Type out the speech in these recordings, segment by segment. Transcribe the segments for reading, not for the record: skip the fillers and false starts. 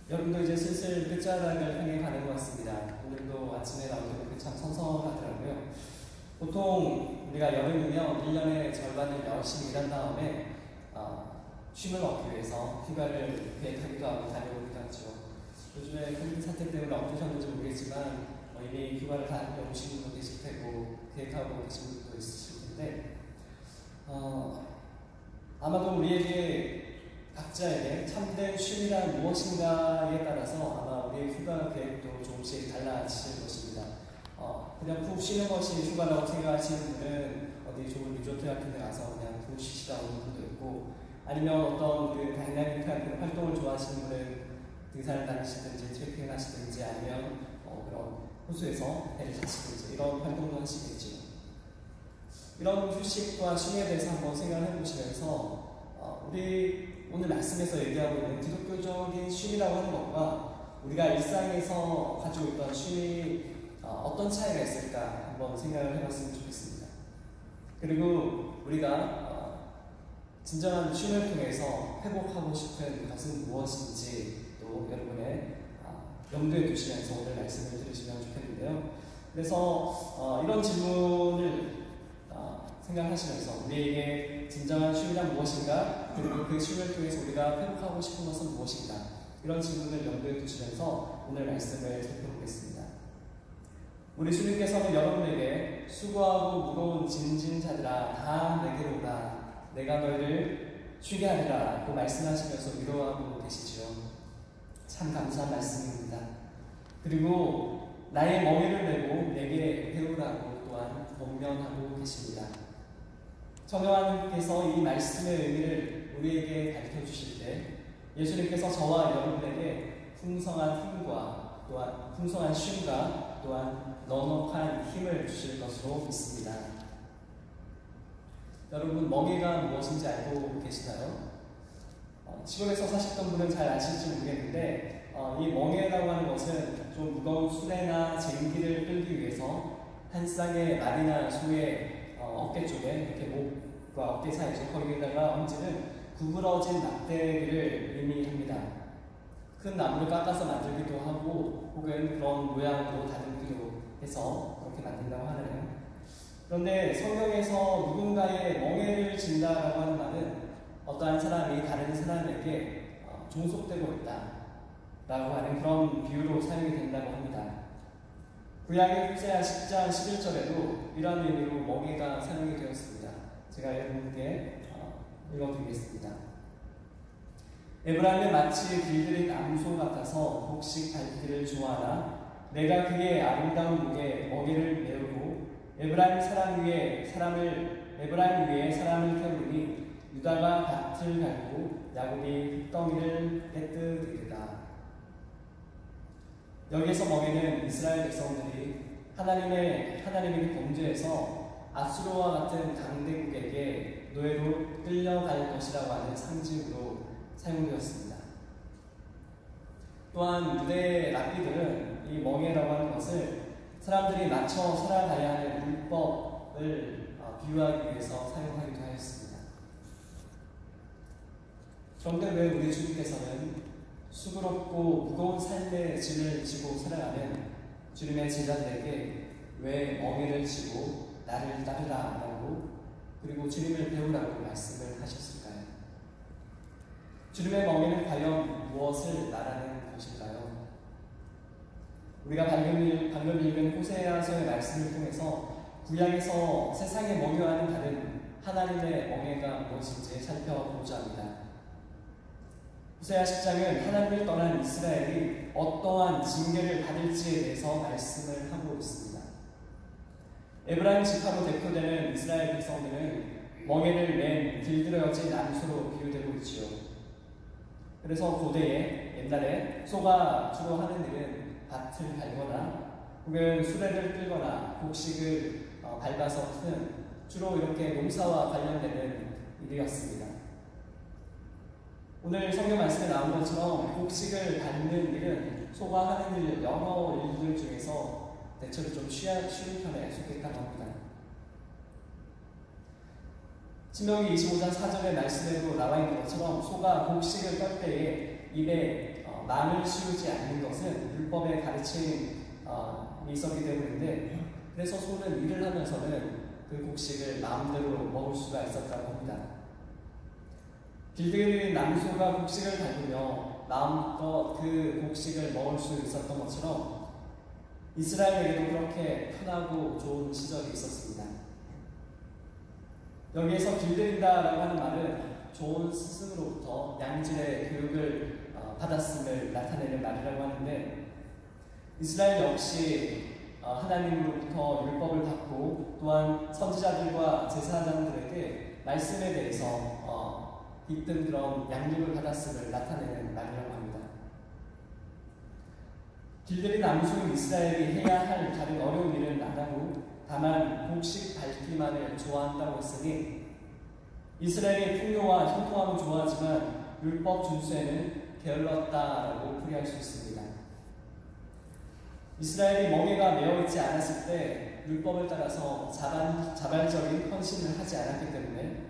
여러분도 이제 슬슬 끝자락을 향해 가는 것 같습니다. 오늘도 아침에 나오니까 참 선선하더라고요. 보통 우리가 여름이면 1년의 절반을 열심히 일한 다음에 쉼을 얻기 위해서 휴가를 계획하기도 하고 다녀오기도 하죠. 요즘에 코비드 사태 때문에 어떠셨는지 모르겠지만 이미 휴가를 다녀오신 분도 계실 테고 계획하고 계신 분도 있으실 텐데 아마도 우리에게 각자에게 참된 쉼이란 무엇인가에 따라서 아마 우리의 휴가 계획도 조금씩 달라지실 것입니다. 그냥 푹 쉬는 것이 휴가라고 생각하시는 분은 어디 좋은 리조트 같은 데 가서 그냥 푹 쉬시다 오는 분도 있고, 아니면 어떤 그 다이나믹한 활동을 좋아하시는 분은 등산을 다니시든지 트레킹을 하시든지 아니면 그런 호수에서 배를 타시든지 이런 활동도 하시겠죠. 이런 휴식과 쉼에 대해서 한번 생각을 해보시면서 우리 오늘 말씀에서 얘기하고 있는 기독교적인 쉼이라고 하는 것과 우리가 일상에서 가지고 있던 쉼이 어떤 차이가 있을까 한번 생각을 해봤으면 좋겠습니다. 그리고 우리가 진정한 쉼을 통해서 회복하고 싶은 것은 무엇인지 또 여러분의 염두에 두시면서 오늘 말씀을 들으시면 좋겠는데요. 그래서 이런 질문을 생각하시면서 우리에게 진정한 쉼이란 무엇인가, 그리고 그 쉼을 통해서 우리가 회복하고 싶은 것은 무엇인가, 이런 질문을 염두에 두시면서 오늘 말씀을 살펴보겠습니다. 우리 주님께서는 여러분에게 수고하고 무거운 짐진 자들아 다 내게로 오라, 내가 너희를 쉬게 하리라 라고 말씀하시면서 위로하고 계시죠. 참 감사한 말씀입니다. 그리고 나의 멍에를 메고 내게 배우라고 또한 권면하고 계십니다. 성령 하나님께서 이 말씀의 의미를 우리에게 가르쳐주실 때 예수님께서 저와 여러분에게 풍성한 힘과 또한 풍성한 쉼과 또한 넉넉한 힘을 주실 것으로 믿습니다. 여러분, 멍에가 무엇인지 알고 계시나요? 시골에서 사셨던 분은 잘 아실지 모르겠는데 이 멍에라고 하는 것은 좀 무거운 수레나 쟁기를 끌기 위해서 한 쌍의 말이나 소의 어깨 쪽에 이렇게 목과 어깨 사이에서 거기에다가 얹는 구부러진 막대기를 의미합니다. 큰 나무를 깎아서 만들기도 하고 혹은 그런 모양으로 다듬기도 해서 그렇게 만든다고 하네요. 그런데 성경에서 누군가의 멍에를 진다라고 하는 말은 어떠한 사람이 다른 사람에게 종속되고 있다라고 하는 그런 비유로 사용이 된다고 합니다. 구약의 호세아 10장 11절에도 이러한 의미로 멍에가 사용이 되었습니다. 제가 여러분께 읽어드리겠습니다. 에브라임은 마치 길들인 암소 같아서 곡식 밟기를 좋아하나 내가 그의 아름다운 목에 멍에를 메우고 에브라임 위에 사람을 태우니 유다가 밭을 밟고 야곱이 흙덩이를 빼뜨리리라. 여기에서 멍에는 이스라엘 백성들이 하나님에게 범죄해서 아수르와 같은 강대국에게 노예로 끌려갈 것이라고 하는 상징으로 사용되었습니다. 또한 유대의 랍비들은 이 멍에라고 하는 것을 사람들이 맞춰 살아가야 하는 율법을 비유하기 위해서 사용하기도 하였습니다. 그런데 왜 우리 주님께서는 수고롭고 무거운 삶의 짐을 지고 살아가는 주님의 제자들에게 왜 멍에를 지고 나를 따르라 라고, 그리고 주님을 배우라고 말씀을 하셨을까요? 주님의 멍에는 과연 무엇을 말하는 것일까요? 우리가 방금 읽은 호세아서의 말씀을 통해서 구약에서 세상의 멍에와는 다른 하나님의 멍에가 무엇인지 살펴보자 합니다. 호세아 10장은 하나님을 떠난 이스라엘이 어떠한 징계를 받을지에 대해서 말씀을 하고 있습니다. 에브라임 지파로 대표되는 이스라엘 백성들은 멍에를 맨 길들여진 암소로 비유되고 있지요. 그래서 고대에 옛날에 소가 주로 하는 일은 밭을 갈거나 혹은 수레를 끌거나 곡식을 밟아서 트는 주로 이렇게 농사와 관련되는 일이었습니다. 오늘 성경 말씀에 나온 것처럼 곡식을 밟는 일은 소가 하는 여러 일들 중에서 대체로 좀 쉬운 편에 속했다고 합니다. 신명기 25장 4절의 말씀에도 나와 있는 것처럼 소가 곡식을 뺄 때에 입에 망을 씌우지 않는 것은 율법의 가르침이 있었기 때문인데, 그래서 소는 일을 하면서는 그 곡식을 마음대로 먹을 수가 있었다고 합니다. 길들인 남소가 곡식을 밟으며 마음껏 그 곡식을 먹을 수 있었던 것처럼 이스라엘에게도 그렇게 편하고 좋은 시절이 있었습니다. 여기에서 길들인다라고 하는 말은 좋은 스승으로부터 양질의 교육을 받았음을 나타내는 말이라고 하는데, 이스라엘 역시 하나님으로부터 율법을 받고 또한 선지자들과 제사장들에게 말씀에 대해서 깊은 그런 양육을 받았음을 나타내는 말이라고 합니다. 길들인 남소인 이스라엘이 해야 할 다른 어려운 일은 안 하고 다만 곡식 밟기만을 좋아한다고 했으니, 이스라엘의 풍요와 형통함은 좋아하지만 율법 준수에는 게을렀다라고 풀이할 수 있습니다. 이스라엘이 멍에가 메어있지 않았을 때 율법을 따라서 자발적인 헌신을 하지 않았기 때문에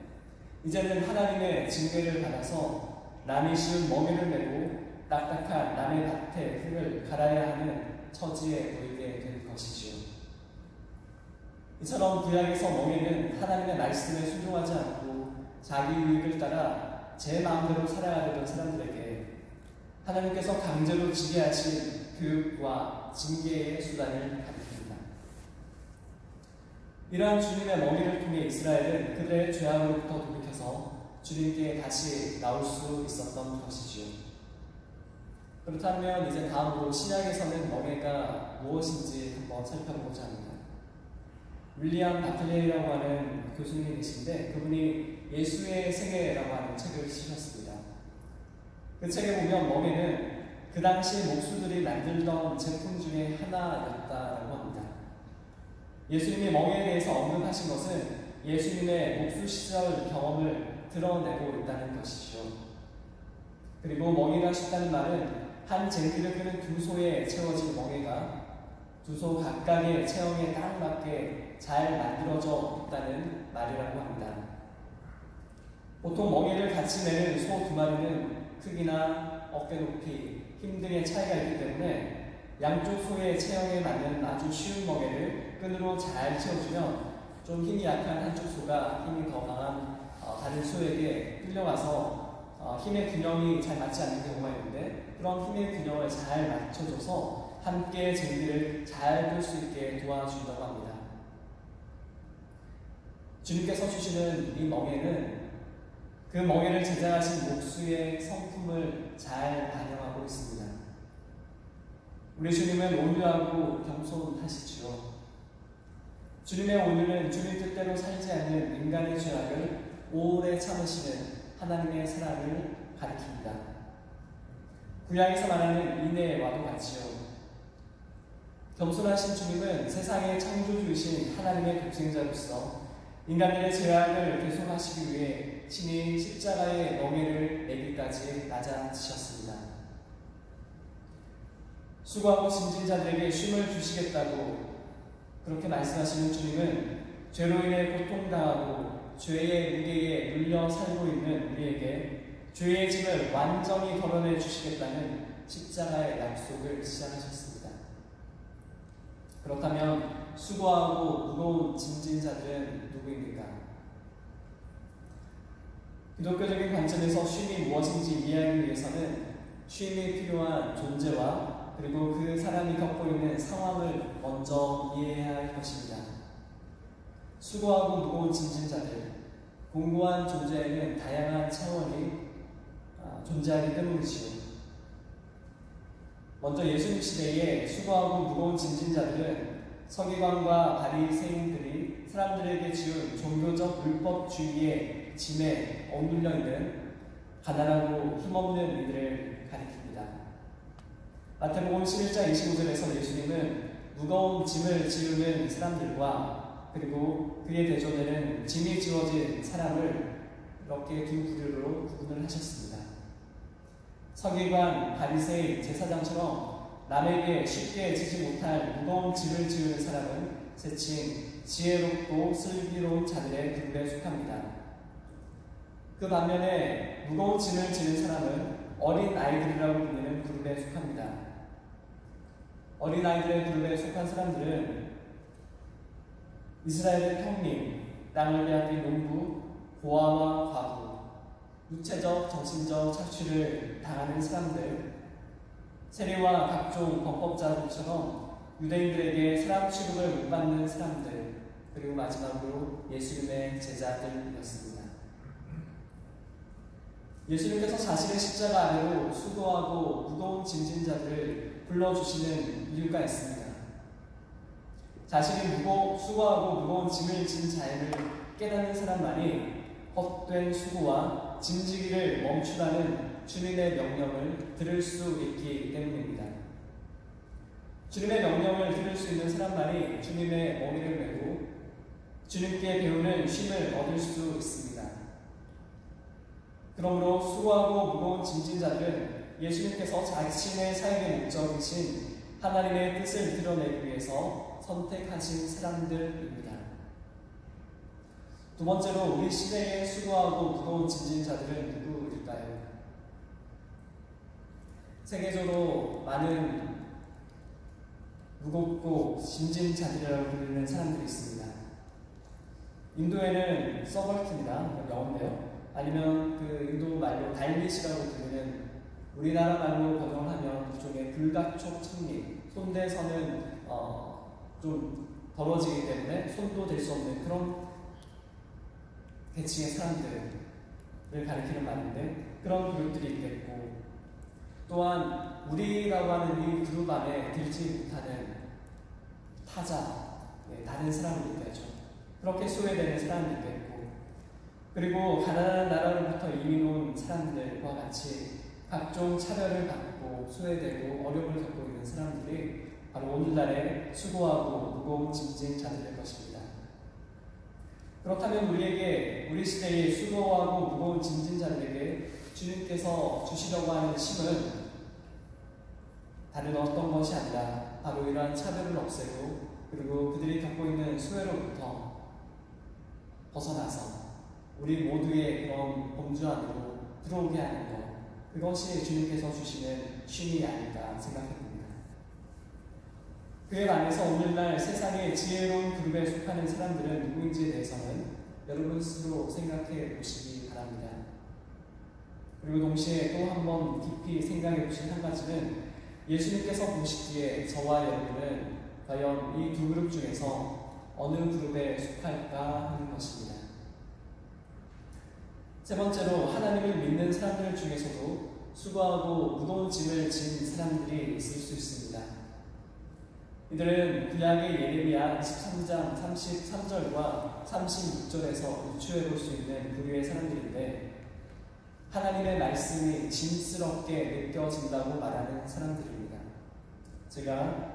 이제는 하나님의 징계를 받아서 남이 씌운 멍에를 메고 딱딱한 남의 밭의 흙을 갈아야 하는 처지에 놓이게 될 것이지요. 이처럼 구약에서 멍에는 하나님의 말씀에 순종하지 않고 자기 유익을 따라 제 마음대로 살아야 되던 사람들에게 하나님께서 강제로 지게 하신 교육과 징계의 수단을 가리킵니다. 이러한 주님의 멍에를 통해 이스라엘은 그들의 죄악으로부터 돌이켜서 주님께 다시 나올 수 있었던 것이지요. 그렇다면 이제 다음으로 신약에서는 멍에가 무엇인지 한번 살펴보고자 합니다. 윌리엄 바틀레이라고 하는 교수님이 계신데, 그분이 예수의 생애라고 하는 책을 쓰셨습니다. 그 책에 보면 멍에는 그 당시 목수들이 만들던 제품 중에 하나였다고 합니다. 예수님이 멍에에 대해서 언급하신 것은 예수님의 목수 시절 경험을 드러내고 있다는 것이죠. 그리고 멍에가 쉽다는 말은 한 쟁기를 끄는 두 소에 채워진 멍에가 두 소 각각의 체형에 딱 맞게 잘 만들어져 있다는 말이라고 합니다. 보통 멍에를 같이 매는 소 두 마리는 크기나 어깨 높이, 힘 등의 차이가 있기 때문에 양쪽 소의 체형에 맞는 아주 쉬운 멍에를 끈으로 잘 채워주면 좀 힘이 약한 한쪽 소가 힘이 더 강한 다른 소에게 끌려가서 힘의 균형이 잘 맞지 않는 경우가 있는데, 그런 힘의 균형을 잘 맞춰줘서 함께 쟁기를 잘 끌 수 있게 도와준다고 합니다. 주님께서 주시는 이 멍에는 그 멍에를 제작하신 목수의 성품을 잘 반영하고 있습니다. 우리 주님은 온유하고 겸손하시지요. 주님의 온유는 주님 뜻대로 살지 않는 인간의 죄악을 오래 참으시는 하나님의 사랑을 가리킵니다. 구약에서 말하는 인애와도 같이요. 겸손하신 주님은 세상의 창조주이신 하나님의 독생자로서 인간들의 죄악을 대속하시기 위해 친히 십자가의 멍에를 매기까지 낮아지셨습니다. 수고하고 짐진 자들에게 쉼을 주시겠다고 그렇게 말씀하시는 주님은 죄로 인해 고통당하고 죄의 무게에 눌려 살고 있는 우리에게 죄의 짐을 완전히 덜어내 주시겠다는 십자가의 약속을 시작하셨습니다. 그렇다면 수고하고 무거운 짐진 자들은 누구입니까? 기독교적인 관점에서 쉼이 무엇인지 이해하기 위해서는 쉼이 필요한 존재와 그리고 그 사람이 겪고 있는 상황을 먼저 이해해야 할 것입니다. 수고하고 무거운 짐진 자들, 공고한 존재에는 다양한 차원이 존재하기 때문이지요. 먼저 예수님 시대에 수고하고 무거운 짐진 자들은 서기관과 바리새인들이 사람들에게 지은 종교적 율법주의의 짐에 억눌려 있는 가난하고 힘없는 이들을 가리킵니다. 마태복음 11장 25절에서 예수님은 무거운 짐을 지우는 사람들과 그리고 그에 대조되는 짐이 지워진 사람을 이렇게 두 부류로 구분을 하셨습니다. 서기관, 바리새인, 제사장처럼 남에게 쉽게 지지 못할 무거운 짐을 지우는 사람은 세칭 지혜롭고 슬기로운 자들의 그룹에 속합니다. 그 반면에 무거운 짐을 지는 사람은 어린 아이들이라고 불리는 그룹에 속합니다. 어린 아이들의 그룹에 속한 사람들은 이스라엘의 평민, 땅을 빼앗긴 농부, 고아와 과부, 육체적, 정신적 착취를 당하는 사람들, 세리와 각종 범법자들처럼 유대인들에게 사람 취급을 못 받는 사람들, 그리고 마지막으로 예수님의 제자들이었습니다. 예수님께서 자신의 십자가 아래로 수고하고 무거운 짐진 자들을 불러주시는 이유가 있습니다. 자신이 수고하고 무거운 짐을 진 자임을 깨닫는 사람만이 헛된 수고와 짐지기를 멈추라는 주님의 명령을 들을 수 있기 때문입니다. 주님의 명령을 들을 수 있는 사람만이 주님의 머리를 메고 주님께 배우는 쉼을 얻을 수 있습니다. 그러므로 수고하고 무거운 짐진 자들은 예수님께서 자신의 사역의 목적이신 하나님의 뜻을 드러내기 위해서 선택하신 사람들입니다. 두 번째로 우리 시대에 수고하고 무거운 짐진 자들은 누구일까요? 세계적으로 많은 무겁고 짐진 자들이라고 불리는 사람들이 있습니다. 인도에는 서벌트입니다. 영어인데요. 아니면 그 인도 말로 달릿이라고 불리는 우리나라 말로 번역을 하면 그쪽에 불가촉 청리, 손대서는 좀 벌어지기 때문에 손도 댈 수 없는 그런 계층의 사람들을 가리키는 말인데 그런 그룹들이 있겠고 또한 우리라고 하는 이 그룹 안에 들지 못하는 타자, 다른 사람들이 있겠죠. 그렇게 소외되는 사람들이 있겠고 그리고 가난한 나라로부터 이민 온 사람들과 같이 각종 차별을 받고 소외되고 어려움을 겪고 있는 사람들이 바로 오늘날의 수고하고 무거운 짐진 자들일 것입니다. 그렇다면 우리 시대의 수고하고 무거운 짐진 자들에게 주님께서 주시려고 하는 쉼은 다른 어떤 것이 아니라 바로 이러한 차별을 없애고 그리고 그들이 겪고 있는 소외로부터 벗어나서 우리 모두의 그런 범주 안으로 들어오게 하는 것, 그것이 주님께서 주시는 쉼이 아닐까 생각합니다. 그에 반해서 오늘날 세상의 지혜로운 그룹에 속하는 사람들은 누구인지에 대해서는 여러분 스스로 생각해 보시기 바랍니다. 그리고 동시에 또 한 번 깊이 생각해 보신 한 가지는 예수님께서 보시기에 저와 여러분은 과연 이 두 그룹 중에서 어느 그룹에 속할까 하는 것입니다. 세 번째로 하나님을 믿는 사람들 중에서도 수고하고 무거운 짐을 진 사람들이 있을 수 있습니다. 이들은 구약의 예레미야 23장 33절과 36절에서 유추해 볼 수 있는 부류의 사람들인데 하나님의 말씀이 짐스럽게 느껴진다고 말하는 사람들입니다. 제가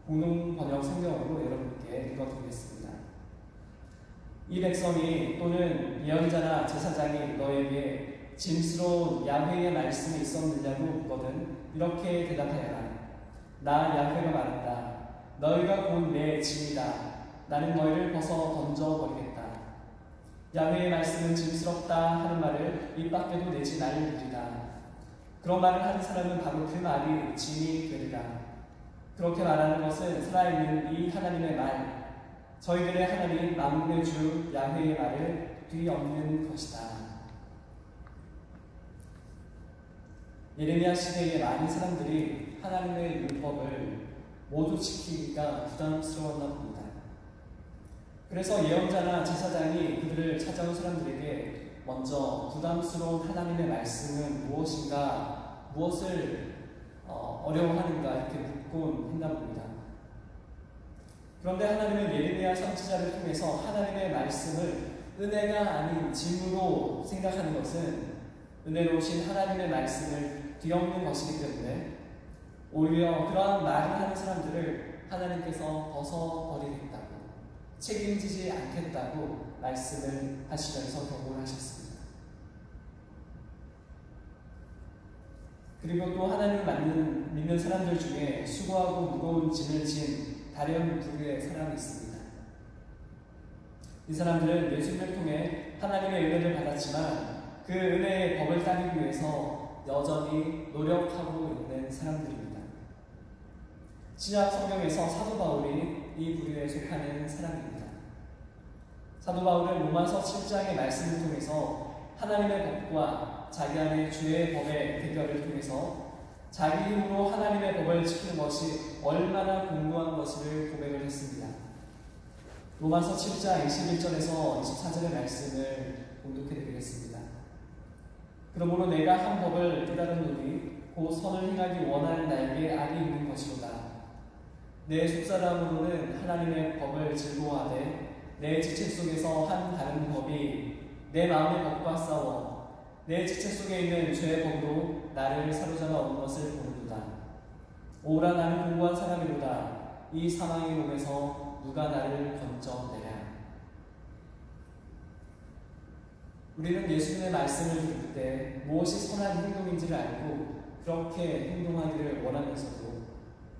공동 번역 성경으로 여러분께 읽어드리겠습니다. 이 백성이 또는 예언자나 제사장이 너에게 짐스러운 야훼의 말씀이 있었느냐고 묻거든 이렇게 대답하여라. 나 야훼가 말한다. 너희가 곧 내 짐이다. 나는 너희를 벗어 던져버리겠다. 야훼의 말씀은 짐스럽다 하는 말을 입 밖에도 내지 말리리라. 그런 말을 하는 사람은 바로 그 말이 짐이 되리라. 그렇게 말하는 것은 살아있는 이 하나님의 말, 저희들의 하나님 만군의 주 야훼의 말을 뒤엎는 것이다. 예레미야 시대의 많은 사람들이 하나님의 율법을 모두 지키기가 부담스러웠나 봅니다. 그래서 예언자나 제사장이 그들을 찾아온 사람들에게 먼저 부담스러운 하나님의 말씀은 무엇인가, 무엇을 어려워하는가 이렇게 묻곤 했나 봅니다. 그런데 하나님은 예레미야 선지자를 통해서 하나님의 말씀을 은혜가 아닌 짐으로 생각하는 것은 은혜로우신 하나님의 말씀을 뒤엎는 것이기 때문에 오히려 그러한 말을 하는 사람들을 하나님께서 벗어버리겠다고, 책임지지 않겠다고 말씀을 하시면서 경고를 하셨습니다. 그리고 또 하나님을 믿는 사람들 중에 수고하고 무거운 짐을 진 다른 부류의 사람이 있습니다. 이 사람들은 예수님을 통해 하나님의 은혜를 받았지만 그 은혜의 법을 따르기 위해서 여전히 노력하고 있는 사람들입니다. 신약 성경에서 사도 바울이 이 부류에 속하는 사람입니다. 사도 바울은 로마서 7장의 말씀을 통해서 하나님의 법과 자기 안의 죄의 법의 대결을 통해서 자기 힘으로 하나님의 법을 지키는 것이 얼마나 공고한 것을 고백을 했습니다. 로마서 7장 21절에서 24절의 말씀을 봉독해 드리겠습니다. 그러므로 내가 한 법을 깨달았노니 곧 선을 행하기 원하는 나에게 악이 있는 것이로다. 내 속사람으로는 하나님의 법을 즐거워하되 내 지체 속에서 한 다른 법이 내 마음의 법과 싸워 내 지체 속에 있는 죄의 법으로 나를 사로잡아 오는 것을 보는도다. 오라 나는 공고한 사람이로다. 이 사망의 몸에서 누가 나를 건져내랴. 우리는 예수님의 말씀을 들을 때 무엇이 선한 행동인지를 알고 그렇게 행동하기를 원하면서도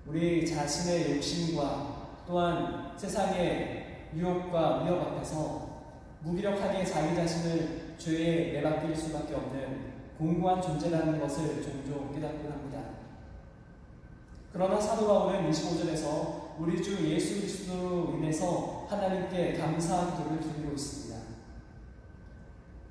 우리 자신의 욕심과 또한 세상의 유혹과 위협 앞에서 무기력하게 자기 자신을 죄에 내맡길 수밖에 없는 공고한 존재라는 것을 종종 깨닫곤 합니다. 그러나 사도 바울은 25절에서 우리 주 예수 그리스도로 인해서 하나님께 감사한 기도를 드리고 있습니다.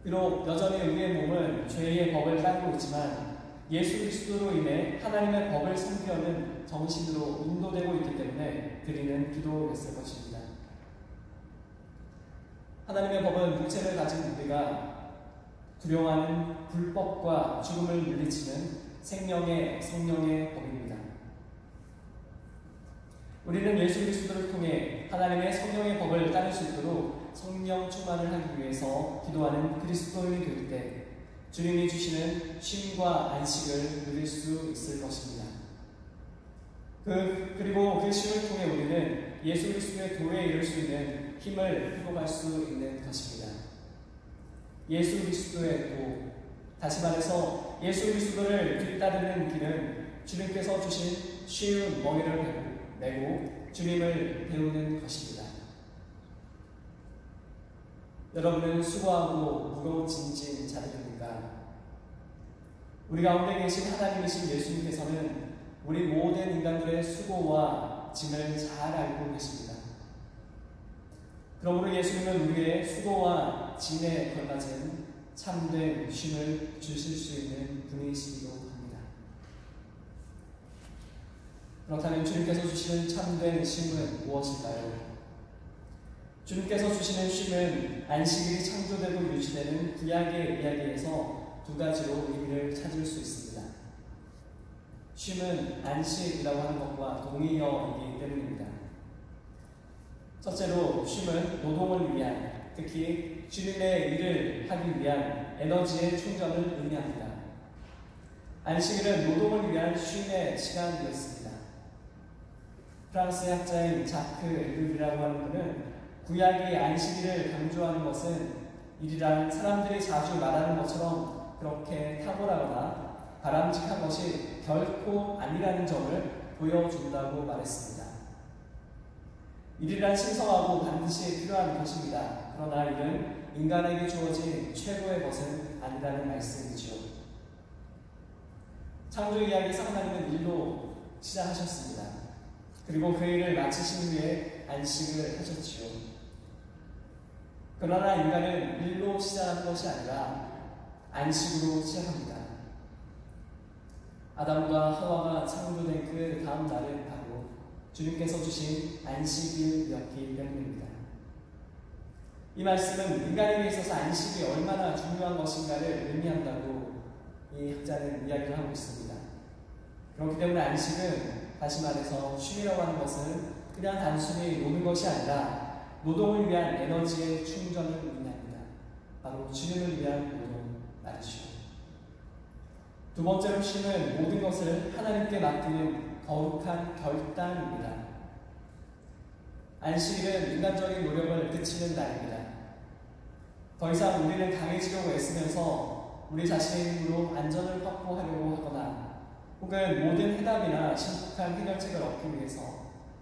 비록 여전히 우리의 몸은 죄의 법을 따르고 있지만 예수 그리스도로 인해 하나님의 법을 섬기려는 정신으로 인도되고 있기 때문에 드리는 기도였을 것입니다. 하나님의 법은 육체를 가진 우리가 두려워하는 불법과 죽음을 물리치는 생명의 성령의 법입니다. 우리는 예수 그리스도를 통해 하나님의 성령의 법을 따를 수 있도록 성령 충만을 하기 위해서 기도하는 그리스도인이 될 때 주님이 주시는 쉼과 안식을 누릴 수 있을 것입니다. 그리고 그 쉼을 통해 우리는 예수 그리스도의 도에 이룰 수 있는 힘을 회복할 수 있는 것입니다. 예수 그리스도의 도, 다시 말해서 예수 그리스도를 뒤따르는 길은 주님께서 주신 쉬운 멍에를 메고 주님을 배우는 것입니다. 여러분은 수고하고 무거운 짐진 자들입니까? 우리 가운데 계신 하나님이신 예수님께서는 우리 모든 인간들의 수고와 짐을 잘 알고 계십니다. 그러므로 예수님은 우리의 수고와 짐에 걸맞은 참된 쉼을 주실 수 있는 분이시기도 합니다. 그렇다면 주님께서 주시는 참된 쉼은 무엇일까요? 주님께서 주시는 쉼은 안식일이 창조되고 유지되는 구약의 이야기에서 두 가지로 의미를 찾을 수 있습니다. 쉼은 안식이라고 하는 것과 동의어이기 때문입니다. 첫째로 쉼은 노동을 위한, 특히 주님의 일을 하기 위한 에너지의 충전을 의미합니다. 안식일은 노동을 위한 쉼의 시간이었습니다. 프랑스 학자인 자크 엘룰이라고 하는 분은 구약이 안식일을 강조하는 것은 일이란 사람들이 자주 말하는 것처럼 그렇게 탁월하거나 바람직한 것이 결코 아니라는 점을 보여준다고 말했습니다. 일이란 신성하고 반드시 필요한 것입니다. 그러나 이는 인간에게 주어진 최고의 것은 아니라는 말씀이지요. 창조 이야기에서 하나님은 일로 시작하셨습니다. 그리고 그 일을 마치신 후에 안식을 하셨지요. 그러나 인간은 일로 시작한 것이 아니라 안식으로 시작합니다. 아담과 하와가 창조된 그 다음 날은 바로 주님께서 주신 안식일이었기 때문입니다. 이 말씀은 인간에게 있어서 안식이 얼마나 중요한 것인가를 의미한다고 이 학자는 이야기를 하고 있습니다. 그렇기 때문에 안식은 다시 말해서 쉼이라고 하는 것은 그냥 단순히 노는 것이 아니라 노동을 위한 에너지의 충전을 의미합니다. 바로 주님을 위한 노동 말이죠. 두 번째로 쉼은 모든 것을 하나님께 맡기는 거룩한 결단입니다. 안식일은 인간적인 노력을 그치는 날입니다. 더 이상 우리는 강해지려고 애쓰면서 우리 자신의 힘으로 안전을 확보하려고 하거나 혹은 모든 해답이나 신속한 해결책을 얻기 위해서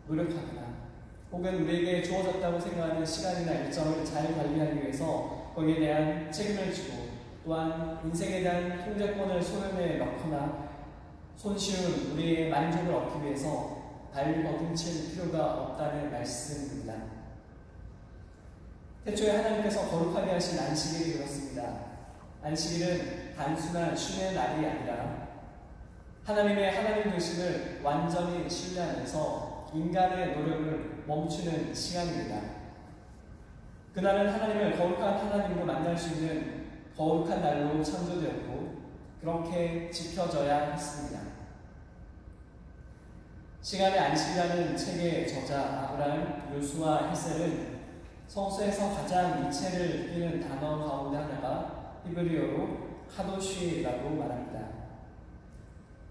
노력하거나 혹은 우리에게 주어졌다고 생각하는 시간이나 일정을 잘 관리하기 위해서 거기에 대한 책임을 지고 또한 인생에 대한 통제권을 소연에 넣거나 손쉬운 우리의 만족을 얻기 위해서 발버둥칠 필요가 없다는 말씀입니다. 태초에 하나님께서 거룩하게 하신 안식일이 그렇습니다. 안식일은 단순한 쉼의 날이 아니라 하나님의 하나님 되심을 완전히 신뢰하면서 인간의 노력을 멈추는 시간입니다. 그날은 하나님을 거룩한 하나님으로 만날 수 있는 거룩한 날로 창조되었고 그렇게 지켜져야 했습니다. 시간의 안식이라는 책의 저자 아브라함 요수아 헬셀은 성서에서 가장 이체를 띠는 단어 가운데 하나가 히브리어로 카도시라고 말합니다.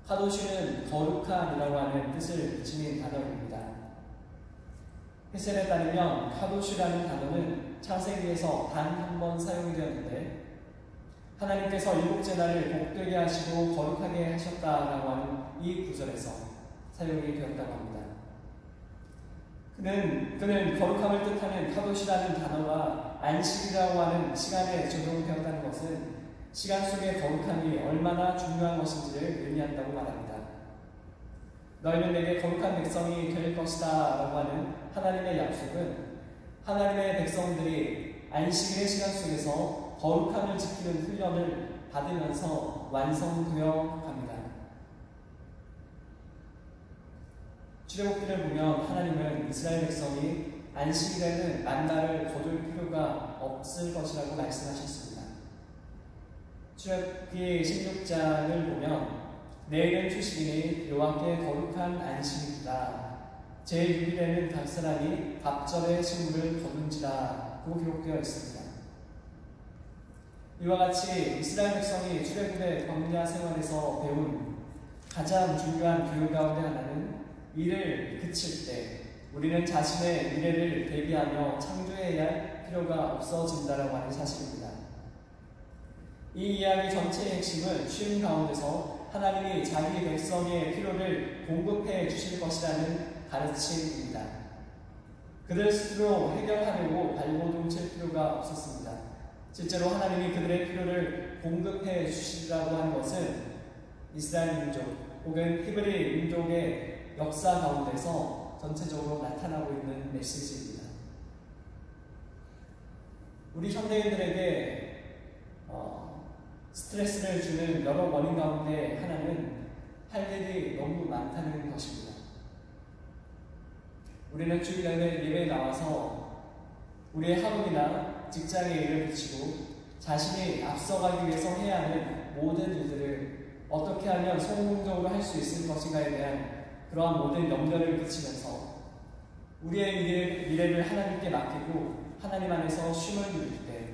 카도시는 거룩한이라고 하는 뜻을 지닌 단어입니다. 헬셀에 따르면 카도시라는 단어는 창세기에서 단 한 번 사용이 되었는데 하나님께서 일곱째 날을 복되게 하시고 거룩하게 하셨다라고 하는 이 구절에서 사용이 되었다고 합니다. 그는 거룩함을 뜻하는 카도시라는 단어와 안식이라고 하는 시간에 적용되었다는 것은 시간 속의 거룩함이 얼마나 중요한 것인지를 의미한다고 말합니다. 너희는 내게 거룩한 백성이 될 것이다 라고 하는 하나님의 약속은 하나님의 백성들이 안식일의 시간 속에서 거룩함을 지키는 훈련을 받으면서 완성되어 갑니다. 출애굽기를 보면 하나님은 이스라엘 백성이 안식일에는 만나를 거둘 필요가 없을 것이라고 말씀하셨습니다. 출애굽기 16장을 보면 내일은 휴식이니 여호와께 거룩한 안식일이다. 제6일에는 각 사람이 갑절의 식물을 거둔지라고 기록되어 있습니다. 이와 같이 이스라엘 백성이 출애굽의 광야 생활에서 배운 가장 중요한 교육 가운데 하나는 일을 그칠 때 우리는 자신의 미래를 대비하며 창조해야 할 필요가 없어진다라고 하는 사실입니다. 이 이야기 전체의 핵심은 쉼 가운데서 하나님이 자기 백성의 필요를 공급해 주실 것이라는 가르침입니다. 그들 스스로 해결하려고 발버둥칠 필요가 없었습니다. 실제로 하나님이 그들의 필요를 공급해 주시리라고 하는 것은 이스라엘 민족 혹은 히브리 민족의 역사 가운데서 전체적으로 나타나고 있는 메시지입니다. 우리 현대인들에게 스트레스를 주는 여러 원인 가운데 하나는 할 일이 너무 많다는 것입니다. 우리는 주일날 예배에 나와서 우리의 학업이나 직장의 일을 그치고 자신이 앞서가기 위해서 해야 하는 모든 일들을 어떻게 하면 성공적으로 할 수 있을 것인가에 대한 그러한 모든 염려를 그치면서 우리의 미래를 하나님께 맡기고 하나님 안에서 쉼을 누릴 때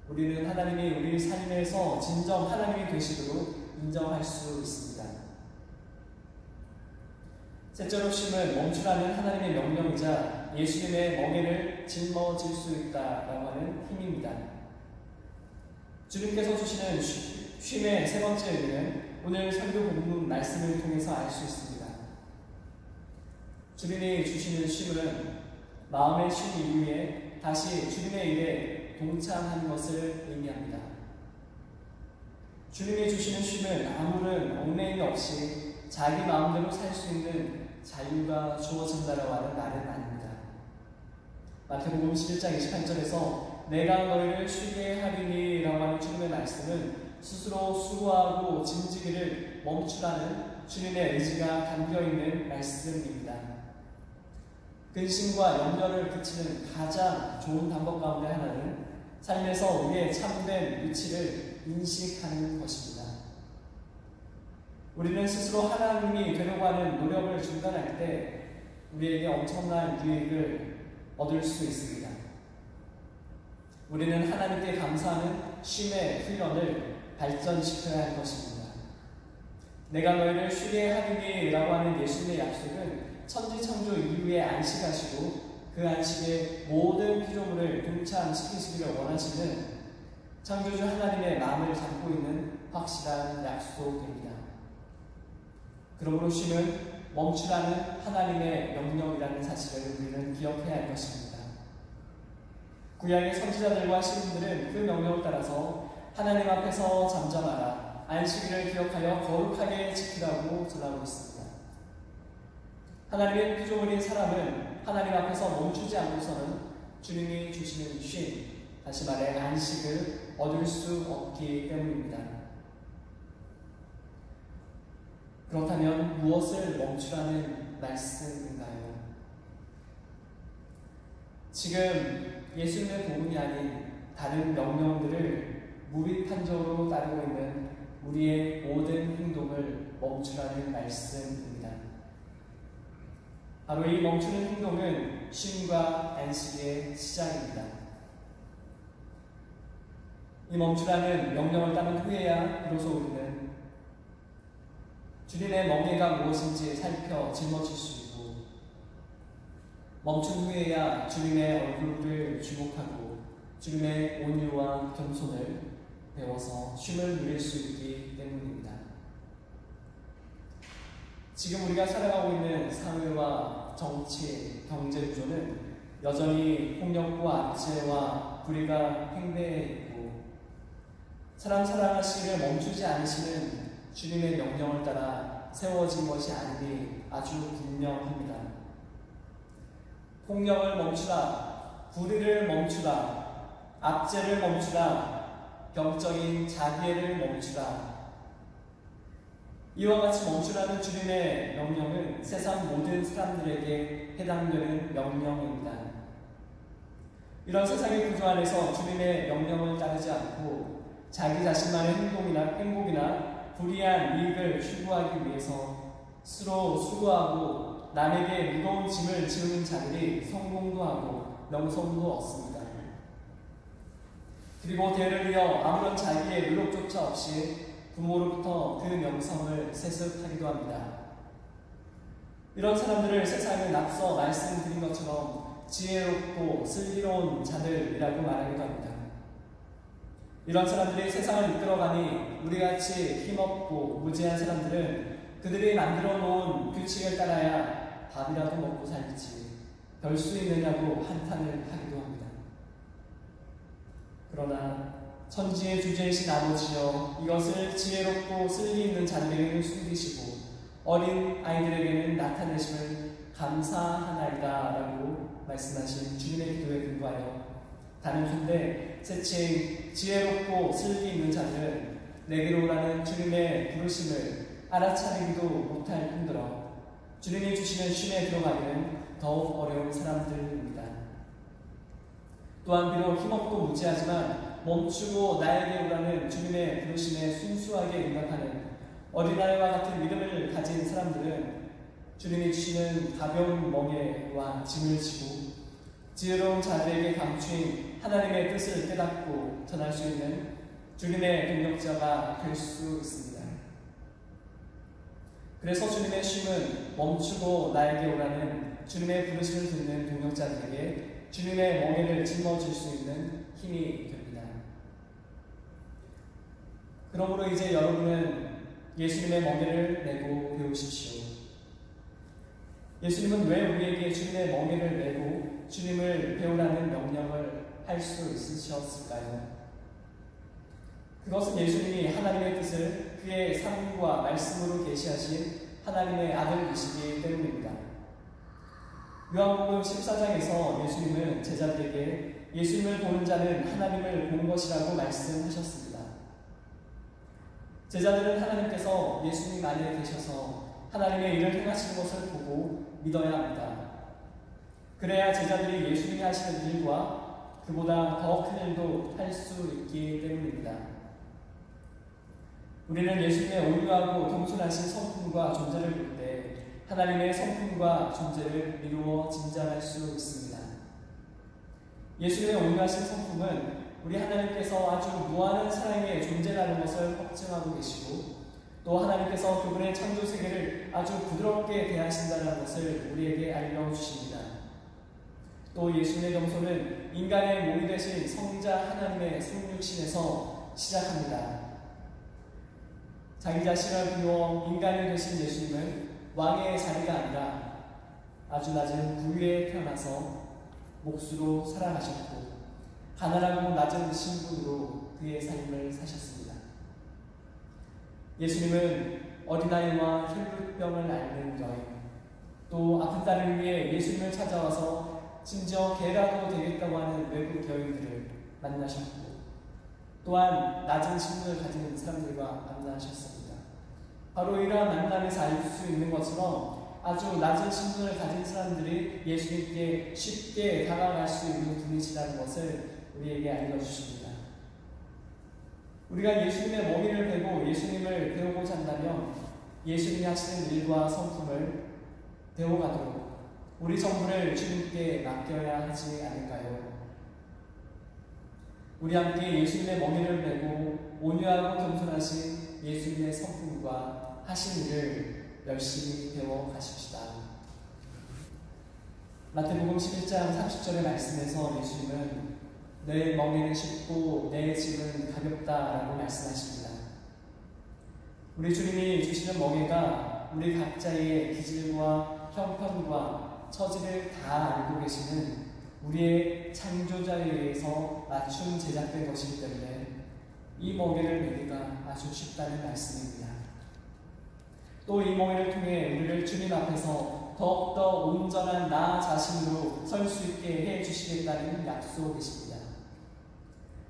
우리는 하나님이 우리 삶에서 진정 하나님이 되시도록 인정할 수 있습니다. 셋째로 쉼은 멈추라는 하나님의 명령이자 예수님의 멍에를 짊어질 수 있다라고 하는 힘입니다. 주님께서 주시는 쉼의 세 번째 의미는 오늘 설교 본문 말씀을 통해서 알 수 있습니다. 주님이 주시는 쉼은 마음의 쉼 이후에 다시 주님의 일에 동참하는 것을 의미합니다. 주님이 주시는 쉼은 아무런 얽매임이 없이 자기 마음대로 살 수 있는 자유가 주어진다라고 하는 말은 아닙니다. 마태복음 11장 28절에서 내가 너희를 쉬게 하리니 라고 하는 주님의 말씀은 스스로 수고하고 짐지기를 멈추라는 주님의 의지가 담겨있는 말씀입니다. 근심과 염려를 그치는 가장 좋은 방법 가운데 하나는 삶에서 우리의 참된 위치를 인식하는 것입니다. 우리는 스스로 하나님이 되려고 하는 노력을 중단할 때 우리에게 엄청난 유익을 얻을 수 있습니다. 우리는 하나님께 감사하는 쉼의 훈련을 발전시켜야 할 것입니다. 내가 너희를 쉬게 하리니 라고 하는 예수님의 약속은 천지창조 이후에 안식하시고 그 안식에 모든 피조물을 동참시키시기를 원하시는 창조주 하나님의 마음을 담고 있는 확실한 약속입니다. 그러므로 쉼은 멈추라는 하나님의 명령이라는 사실을 우리는 기억해야 할 것입니다. 구약의 선지자들과 시인들은 그 명령을 따라서 하나님 앞에서 잠잠하라. 안식일을 기억하여 거룩하게 지키라고 전하고 있습니다. 하나님의 피조물인 사람은 하나님 앞에서 멈추지 않고서는 주님이 주시는 쉼, 다시 말해 안식을 얻을 수 없기 때문입니다. 그렇다면 무엇을 멈추라는 말씀인가요? 지금 예수님의 복음이 아닌 다른 명령들을 무비판적으로 따르고 있는 우리의 모든 행동을 멈추라는 말씀입니다. 바로 이 멈추는 행동은 쉼과 안식의 시작입니다. 이 멈추라는 명령을 따른 후에야 비로소 우리는 주님의 멍에가 무엇인지 살펴 짊어질 수 있고, 멈춘 후에야 주님의 얼굴을 주목하고 주님의 온유와 겸손을 배워서 쉼을 누릴 수 있기 때문입니다. 지금 우리가 살아가고 있는 사회와 정치, 경제 구조는 여전히 폭력과 압제와 불의가 팽배해 있고, 사람 사랑하시기를 멈추지 않으시는 주님의 명령을 따라 세워진 것이 아니니 아주 분명합니다. 폭력을 멈추라, 불의를 멈추라, 압제를 멈추라, 병적인 자기애를 멈추라. 이와 같이 멈추라는 주님의 명령은 세상 모든 사람들에게 해당되는 명령입니다. 이런 세상의 구조 안에서 주님의 명령을 따르지 않고 자기 자신만의 행복이나 불이한 이익을 추구하기 위해서 스스로 수고하고 남에게 무거운 짐을 지우는 자들이 성공도 하고 명성도 얻습니다. 그리고 대를 이어 아무런 자기의 노력조차 없이 부모로부터 그 명성을 세습하기도 합니다. 이런 사람들을 세상은 앞서 말씀드린 것처럼 지혜롭고 슬기로운 자들이라고 말하기도 합니다. 이런 사람들이 세상을 이끌어가니 우리같이 힘없고 무지한 사람들은 그들이 만들어 놓은 규칙을 따라야 밥이라도 먹고 살지 별 수 있느냐고 한탄을 하기도 합니다. 그러나 천지의 주제이신 아버지여, 이것을 지혜롭고 슬기 있는 자들에게는 숨기시고 어린 아이들에게는 나타내심을 감사하나이다 라고 말씀하신 주님의 기도에 근거하여 단언컨대 셋째 지혜롭고 슬기 있는 자들은 내게로 오라는 주님의 부르심을 알아차리기도 못할 뿐더러 주님이 주시는 쉼에 들어가기는 더욱 어려운 사람들입니다. 또한 비록 힘없고 무지하지만 멈추고 나에게 오라는 주님의 부르심에 순수하게 응답하는 어린아이와 같은 믿음을 가진 사람들은 주님이 주시는 가벼운 멍에와 짐을 지고 지혜로운 자들에게 감추인 하나님의 뜻을 깨닫고 전할 수 있는 주님의 동력자가 될 수 있습니다. 그래서 주님의 쉼은 멈추고 나에게 오라는 주님의 부르심을 듣는 동력자들에게 주님의 멍에를 짊어질 수 있는 힘이 됩니다. 그러므로 이제 여러분은 예수님의 멍에를 메고 배우십시오. 예수님은 왜 우리에게 주님의 멍에를 메고 주님을 배우라는 명령을 할 수 있으셨을까요? 그것은 예수님이 하나님의 뜻을 그의 삶과 말씀으로 계시하신 하나님의 아들이시기 때문입니다. 요한복음 14장에서 예수님은 제자들에게 예수님을 보는 자는 하나님을 본 것이라고 말씀하셨습니다. 제자들은 하나님께서 예수님 안에 계셔서 하나님의 일을 행하시는 것을 보고 믿어야 합니다. 그래야 제자들이 예수님이 하시는 일과 그보다 더 큰 일도 할 수 있기 때문입니다. 우리는 예수님의 온유하고 겸손하신 성품과 존재를 볼 때 하나님의 성품과 존재를 이루어 짐작할 수 있습니다. 예수님의 온유하신 성품은 우리 하나님께서 아주 무한한 사랑의 존재라는 것을 확증하고 계시고, 또 하나님께서 그분의 창조 세계를 아주 부드럽게 대하신다는 것을 우리에게 알려주십니다. 또 예수님의 겸손은 인간의 몸이 되신 성자 하나님의 성육신에서 시작합니다. 자기 자신을 비워 인간이 되신 예수님은 왕의 자리가 아니라 아주 낮은 부위에 태어나서 몫으로 살아가셨고, 가난하고 낮은 신분으로 그의 삶을 사셨습니다. 예수님은 어린아이와 혈루병을 앓는 여인, 또 아픈 딸을 위해 예수님을 찾아와서 심지어 개라도 되겠다고 하는 외국 여인들을 만나셨고, 또한 낮은 신분을 가진 사람들과 만나셨습니다. 바로 이러한 만남에서 알 수 있는 것처럼 아주 낮은 신분을 가진 사람들이 예수님께 쉽게 다가갈 수 있는 분이시라는 것을 우리에게 알려주십니다. 우리가 예수님의 머리를 베고 예수님을 배우고자 한다면 예수님이 하시는 일과 성품을 배워가도록 우리 전부를 주님께 맡겨야 하지 않을까요? 우리 함께 예수님의 머리를 베고 온유하고 겸손하신 예수님의 성품과 하신 일을 열심히 배워 가십시다. 마태복음 11장 30절의 말씀에서 예수님은 내 멍에는 쉽고 내 짐은 가볍다라고 말씀하십니다. 우리 주님이 주시는 멍에가 우리 각자의 기질과 형편과 처지를 다 알고 계시는 우리의 창조자에 의해서 맞춤 제작된 것이기 때문에 이 멍에를 매기가 아주 쉽다는 말씀입니다. 또 이 멍에를 통해 우리를 주님 앞에서 더욱더 온전한 나 자신으로 설 수 있게 해주시겠다는 약속이십니다.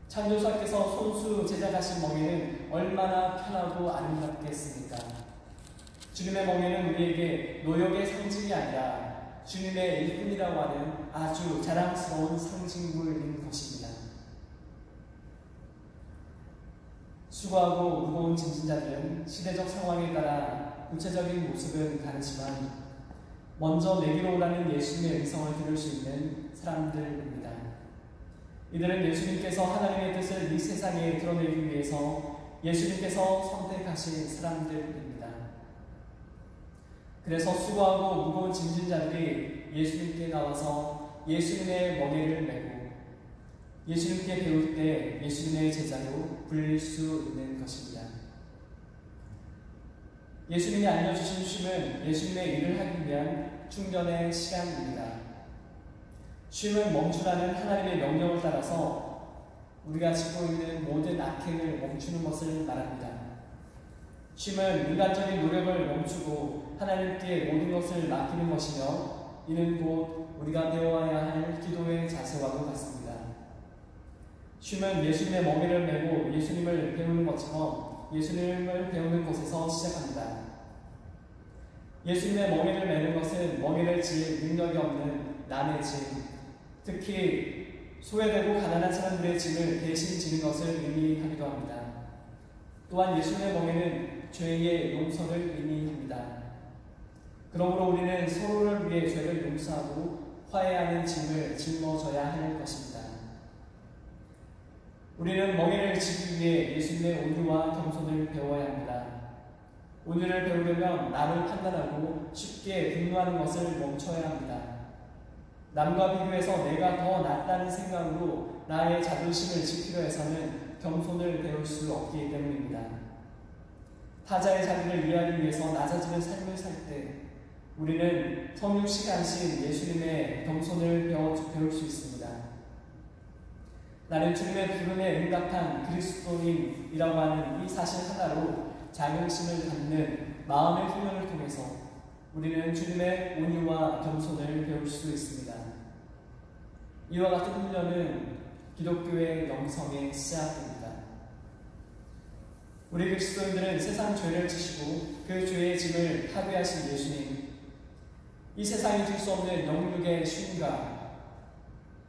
창조사께서 손수 제작하신 멍에는 얼마나 편하고 아름답겠습니까? 주님의 멍에는 우리에게 노역의 상징이 아니라 주님의 일꾼이라고 하는 아주 자랑스러운 상징물인 것입니다. 수고하고 무거운 짐진자들은 시대적 상황에 따라 구체적인 모습은 다르지만 먼저 내기로 오라는 예수님의 음성을 들을 수 있는 사람들입니다. 이들은 예수님께서 하나님의 뜻을 이 세상에 드러내기 위해서 예수님께서 선택하신 사람들입니다. 그래서 수고하고 무거운 짐진 자들이 예수님께 나와서 예수님의 멍에를 메고 예수님께 배울 때 예수님의 제자로 불릴 수 있는 것입니다. 예수님이 알려주신 쉼은 예수님의 일을 하기 위한 충전의 시간입니다. 쉼은 멈추라는 하나님의 명령을 따라서 우리가 짓고 있는 모든 악행을 멈추는 것을 말합니다. 쉼은 인간적인 노력을 멈추고 하나님께 모든 것을 맡기는 것이며 이는 곧 우리가 배워야 할 기도의 자세와도 같습니다. 쉼은 예수님의 멍에를 메고 예수님을 배우는 것처럼 예수님을 배우는 곳에서 시작합니다. 예수님의 멍에를 메는 것은 멍에를 질 능력이 없는 남의 짐, 특히 소외되고 가난한 사람들의 짐을 대신 지는 것을 의미하기도 합니다. 또한 예수님의 멍에는 죄의 용서를 의미합니다. 그러므로 우리는 서로를 위해 죄를 용서하고 화해하는 짐을 짊어져야 할 것입니다. 우리는 멍에를 지기 위해 예수님의 온유와 겸손을 배워야 합니다. 온유를 배우려면 남을 판단하고 쉽게 분노하는 것을 멈춰야 합니다. 남과 비교해서 내가 더 낫다는 생각으로 나의 자존심을 지키려 해서는 겸손을 배울 수 없기 때문입니다. 타자의 자리를 이해하기 위해서 낮아지는 삶을 살 때 우리는 성육시간신 예수님의 겸손을 배울 수 있습니다. 나는 주님의 부름에 응답한 그리스도인이라고 하는 이 사실 하나로 자긍심을 갖는 마음의 훈련을 통해서 우리는 주님의 온유와 겸손을 배울 수 있습니다. 이와 같은 훈련은 기독교의 영성의 시작입니다. 우리 그리스도인들은 세상 죄를 지시고 그 죄의 짐을 타개하신 예수님, 이 세상이 줄 수 없는 영육의 쉼과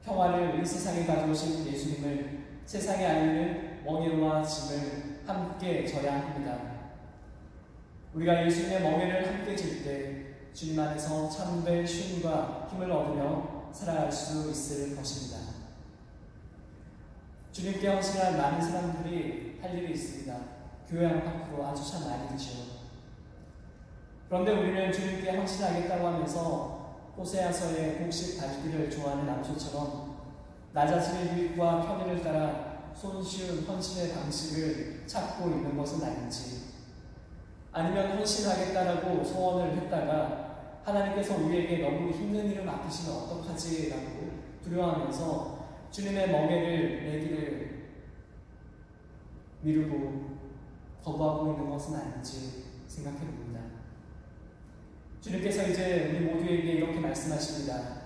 평화를 이 세상에 가져오신 예수님을 세상에 알리는 멍에와 짐을 함께 져야 합니다. 우리가 예수님의 멍에를 함께 질 때 주님 안에서 참된 쉼과 힘을 얻으며 살아갈 수 있을 것입니다. 주님께 헌신한 많은 사람들이 할 일이 있습니다. 교회 안팎으로 아주 참 많이죠. 그런데 우리는 주님께 헌신하겠다고 하면서 호세아서의 곡식 밟기를 좋아하는 남소처럼 나 자신의 유익과 편의를 따라 손쉬운 헌신의 방식을 찾고 있는 것은 아닌지, 아니면 헌신하겠다라고 소원을 했다가 하나님께서 우리에게 너무 힘든 일을 맡기시면 어떡하지? 라고 두려워하면서 주님의 멍에를 내기를 미루고 거부하고 있는 것은 아닌지 생각해 봅니다. 주님께서 이제 우리 모두에게 이렇게 말씀하십니다.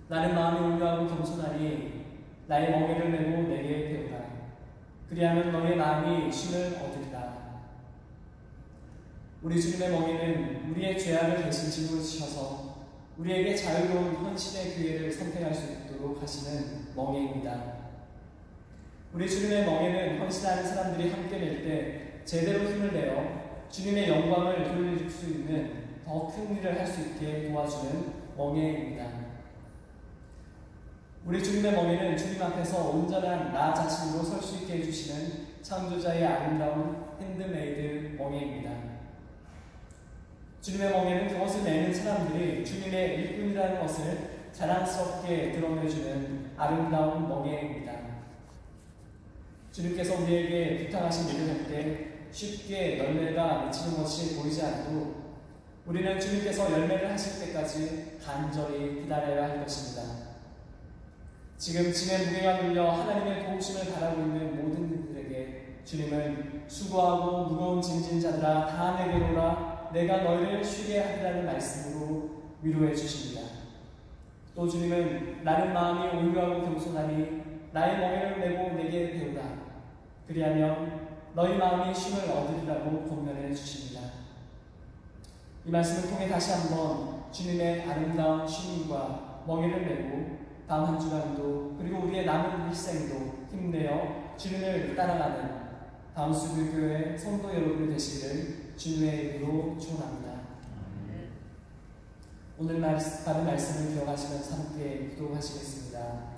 나는 마음이 온유하고 겸손하니 나의 멍에를 메고 내게 배우라. 그리하면 너의 마음이 쉼을 얻으리라. 우리 주님의 멍에는 우리의 죄악을 대신 짊어지셔서 우리에게 자유로운 헌신의 기회를 선택할 수 있도록 하시는 멍에입니다. 우리 주님의 멍에는 헌신하는 사람들이 함께 낼 때 제대로 힘을 내어 주님의 영광을 돌릴 수 있는 더 큰 일을 할 수 있게 도와주는 멍에입니다. 우리 주님의 멍에는 주님 앞에서 온전한 나 자신으로 설 수 있게 해주시는 창조자의 아름다운 핸드메이드 멍에입니다. 주님의 멍에는 그것을 내는 사람들이 주님의 일꾼이라는 것을 자랑스럽게 드러내주는 아름다운 멍에입니다. 주님께서 우리에게 부탁하신 일을 할 때 쉽게 열매가 맺히는 것이 보이지 않아도 우리는 주님께서 열매를 하실 때까지 간절히 기다려야 할 것입니다. 지금 짐의 무게가 눌려 하나님의 도우심을 바라고 있는 모든 이들에게 주님은 수고하고 무거운 짐진 자들아 다 내게로 오라 내가 너희를 쉬게 하리라는 말씀으로 위로해 주십니다. 또 주님은 나는 마음이 온유하고 겸손하니 나의 멍에를 메고 내게 배우라. 그리하면 너희 마음이 쉼을 얻으리라고 권면해 주십니다. 이 말씀을 통해 다시 한번 주님의 아름다운 쉼과 멍에를 메고 다음 한 주간도 그리고 우리의 남은 일생도 힘내어 주님을 따라가는 다음 수교교회 성도 여러분이 되시기를 주님의 이름으로 축원합니다. 오늘 받은 말씀을 기억하시면서 함께 기도하시겠습니다.